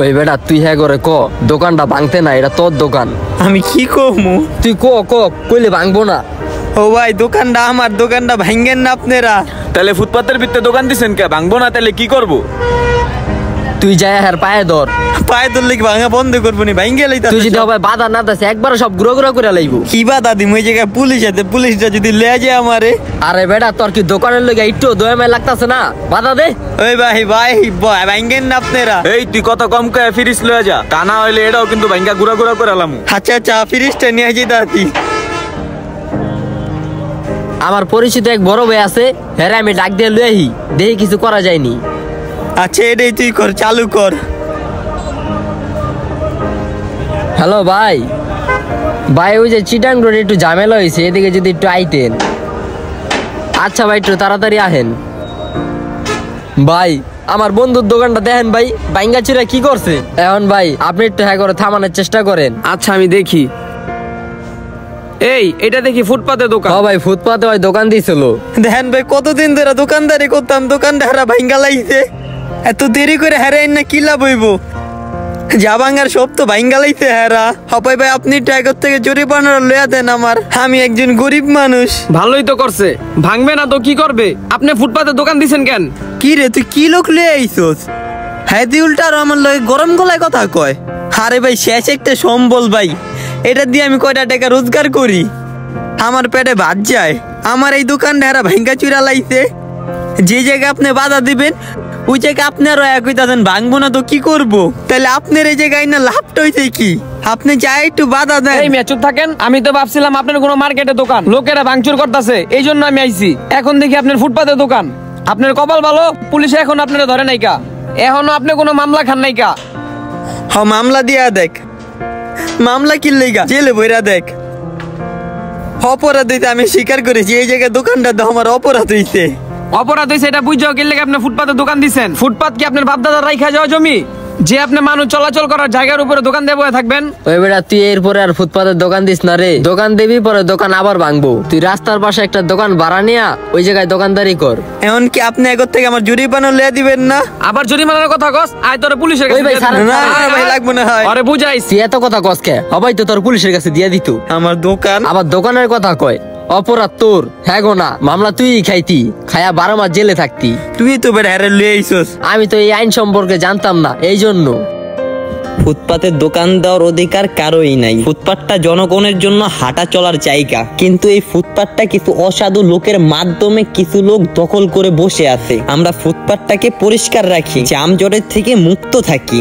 ওই বেটা তুই হ্যাঁ করে ক দোকানটা ভাঙতে না, এটা তোর দোকান। আমি কি কমু? তুই কইলে ভাঙবো না। ও ভাই দোকানটা আমার, দোকানটা ভাঙেন না আপনারা। তাহলে ফুটপাতের ভিতরে দোকান দিছেন কে? ভাঙবো না তাহলে কি করব? তুই যাই হ্যাঁ পায়ে ধর। পায়ে ধরলে কি ভাঙা বন্ধ করবো নি? ভাঙ গেলেই তুই যদি হবে বাধা না দাস একবার সব গুঁড়ো গুঁড়ো করে লাইব। কি বাধা দিম? ওই জায়গায় পুলিশ আছে, পুলিশটা যদি লে যায় আমারে। আরে বেটা তোর কি দোকানের লগে একটু দয়ামায় লাগতাছে না? বাধা দে। ওই ভাই ভাঙেন না আপনারা। এই তুই কত কম কয়ে ফিরিস লয়ে যা, তা না হইলে এটাও কিন্তু ভাঙ্গা গুড়া গুড়া করে এলাম। আচ্ছা ফিরিসটা নিয়ে যেতে আছি। আমার পরিচিত এক বড় ভাই আছে, হ্যাঁ আমি ডাক দিয়ে লই আহি, দেখি কিছু করা যায়নি। আচ্ছা এটাই তুই কর, চালু কর। হ্যালো ভাই, ওই যে চিটাং রোড একটু ঝামেলা হয়েছে, এদিকে যদি একটু আইতেন। আচ্ছা ভাই একটু তাড়াতাড়ি আহেন। ভাই আমার বন্ধুর দোকানটা দেখেন ভাই, বাইঙ্গা চিরা কি করছে। এখন ভাই আপনি একটু হ্যাঁ করে থামানোর চেষ্টা করেন। আচ্ছা আমি দেখি। এই এটা দেখি ফুটপাতে দোকান। ভাই ফুটপাতে ভাই দোকান দিয়েছিল। দেখেন ভাই কতদিন ধরে দোকানদারি করতাম, দোকানটা হারা ভাঙ্গা লাইছে। এত দেরি করে হারাইন না কি লাভ হইব? যা ভাঙ্গার সব তো ভাঙ্গা লাইছে হারা। হপাই ভাই আপনি টাইগার থেকে জরিমানা লইয়া দেন আমার, আমি একজন গরিব মানুষ। ভালোই তো করছে, ভাঙবে না তো কি করবে? আপনি ফুটপাতে দোকান দিছেন কেন? কি রে তুই কি লোক লইয়া আইছস? হ্যাঁ দি উল্টা আর আমার লগে গরম গলায় কথা কয়। আরে ভাই শেষ একটা সম্বল ভাই, এটা দিয়ে আমি কয়টা টাকা রোজগার করি, আমার পেটে ভাত যায়। আমার এই দোকানটা হারা ভাঙ্গা চুরা লাইছে। যে জায়গায় আপনি বাধা দিবেন ওই জায়গায় আপনারও একইতাছেন ভাঙবো না তো কি করবো? তাহলে আপনার এই জায়গায় না লাভটা হইছে কি? আপনি যাই একটু বাধা দেন। এই মেয়ে চুপ থাকেন, আমি তো ভাবছিলাম আপনার কোনো মার্কেটে দোকান, লোকেরা ভাঙচুর করতেছে এই জন্য আমি আইছি। এখন দেখি আপনার ফুটপাতে দোকান। আপনার কপাল ভালো, পুলিশে এখন আপনারা ধরে নাইকা, এখনো আপনি কোনো মামলা খান নাইকা। হ মামলা দিয়া দেখ, মামলা কি লেগা জেলে বইরা দেখ। অপরাধ হইতে আমি স্বীকার করেছি, এই জায়গায় দোকানটা তো আমার অপরাধ হইছে। অপরাধ হয়েছে এটা বুঝাও গেলে আপনি ফুটপাতে দোকান দিচ্ছেন। ফুটপাত কি আপনার বাপদাদার রাইখা যাওয়া জমি যে আপনি মানুষ চলাচল করার জায়গার উপরে দোকান দিয়ে বসে থাকবেন? ওই বেটা তুই এরপরে আর ফুটপাতের দোকান দিস না রে, দোকান দিবি পরে দোকান আবার ভাঙবো। তুই রাস্তার পাশে একটা দোকান ভাড়া নিয়া ওই জায়গায় দোকানদারি কর। এমন কি আপনি এগোর থেকে আমার জরিমানা লইয়া দিবেন না? আবার জরিমানার কথা কস, আয় তোর পুলিশের কাছে। না ভাই লাগবে না। হয় আরে বুঝাইছি তুই এত কথা কস কে? হবাই তো তোর পুলিশের কাছে দিয়ে দিত। আমার দোকান আবার দোকানের কথা কয়, অপরাধ তোর। হ্যাঁ গো না, মামলা তুই খাইতি, খায়া 12 মাস জেলে থাকতি। তুই তো বেড়া হারে লইয়া আইছস। আমি তো এই আইন সম্পর্কে জানতাম না, এই জন্য। ফুটপাতে দোকান দেওয়ার অধিকার কারোই নাই। ফুটপাতটা জনগণের জন্য হাঁটা চলার জায়গা, কিন্তু এই ফুটপাতটা কিছু অসাধু লোকের মাধ্যমে কিছু লোক দখল করে বসে আছে। আমরা ফুটপাতটাকে পরিষ্কার রাখি, জামজটের থেকে মুক্ত থাকি।